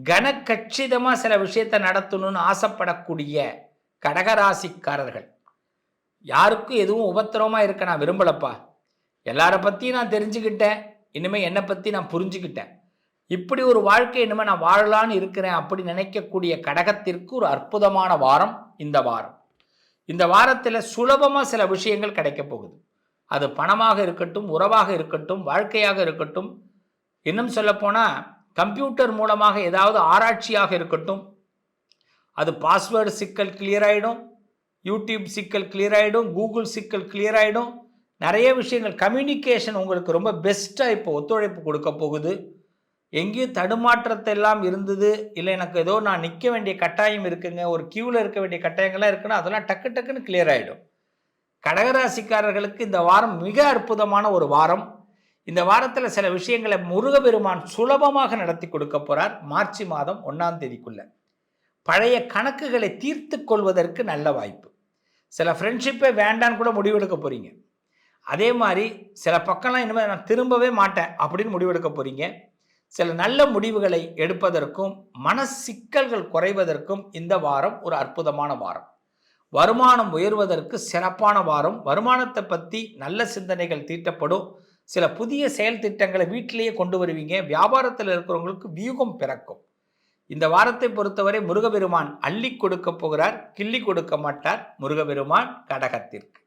கனக்கச்சிதமாக சில விஷயத்தை நடத்தணும்னு ஆசைப்படக்கூடிய கடகராசிக்காரர்கள், யாருக்கும் எதுவும் உபத்திரவமாக இருக்க நான் விரும்பலப்பா, எல்லாரை பற்றியும் நான் தெரிஞ்சுக்கிட்டேன், இனிமேல் என்னை பற்றி நான் புரிஞ்சுக்கிட்டேன், இப்படி ஒரு வாழ்க்கை இனிமேல் நான் வாழலான்னு இருக்கிறேன் அப்படி நினைக்கக்கூடிய கடகத்திற்கு ஒரு அற்புதமான வாரம் இந்த வாரம். இந்த வாரத்தில் சுலபமாக சில விஷயங்கள் கிடைக்க போகுது. அது பணமாக இருக்கட்டும், உறவாக இருக்கட்டும், வாழ்க்கையாக இருக்கட்டும், இன்னும் சொல்லப்போனால் கம்ப்யூட்டர் மூலமாக ஏதாவது ஆராய்ச்சியாக இருக்கட்டும், அது பாஸ்வேர்டு சிக்கல் கிளியர் ஆகிடும், யூடியூப் சிக்கல் கிளியர் ஆகிடும், கூகுள் சிக்கல் கிளியர் ஆகிடும். நிறைய விஷயங்கள் கம்யூனிகேஷன் உங்களுக்கு ரொம்ப பெஸ்ட்டாக இப்போ ஒத்துழைப்பு கொடுக்க போகுது. எங்கேயும் தடுமாற்றத்தை எல்லாம் இருந்தது, இல்லை எனக்கு ஏதோ நான் நிற்க வேண்டிய கட்டாயம் இருக்குங்க, ஒரு கியூவில் இருக்க வேண்டிய கட்டாயங்கள்லாம் இருக்குன்னா அதெல்லாம் டக்கு டக்குன்னு கிளியர் ஆகிடும். கடகராசிக்காரர்களுக்கு இந்த வாரம் மிக அற்புதமான ஒரு வாரம். இந்த வாரத்தில் சில விஷயங்களை முருகப்பெருமான் சுலபமாக நடத்தி கொடுக்க போகிறார். மார்ச் மாதம் 1ஆம் தேதிக்குள்ள பழைய கணக்குகளை தீர்த்து கொள்வதற்கு நல்ல வாய்ப்பு. சில ஃப்ரெண்ட்ஷிப்பே வேண்டான்னு கூட முடிவெடுக்க போகிறீங்க. அதே மாதிரி சில பக்கம்லாம் இனிமேல் நான் திரும்பவே மாட்டேன் அப்படின்னு முடிவெடுக்க போகிறீங்க. சில நல்ல முடிவுகளை எடுப்பதற்கும் மன சிக்கல்கள் குறைவதற்கும் இந்த வாரம் ஒரு அற்புதமான வாரம். வருமானம் உயர்வதற்கு சிறப்பான வாரம். வருமானத்தை பற்றி நல்ல சிந்தனைகள் தீட்டப்படும். சில புதிய செயல் திட்டங்களை வீட்டிலேயே கொண்டு வருவீங்க. வியாபாரத்தில் இருக்கிறவங்களுக்கு வியூகம் பிறக்கும். இந்த வாரத்தை பொறுத்தவரை முருகப்பெருமான் அள்ளி கொடுக்க போகிறார், கிள்ளி கொடுக்க மாட்டார். முருகப்பெருமான் கடகத்திற்கு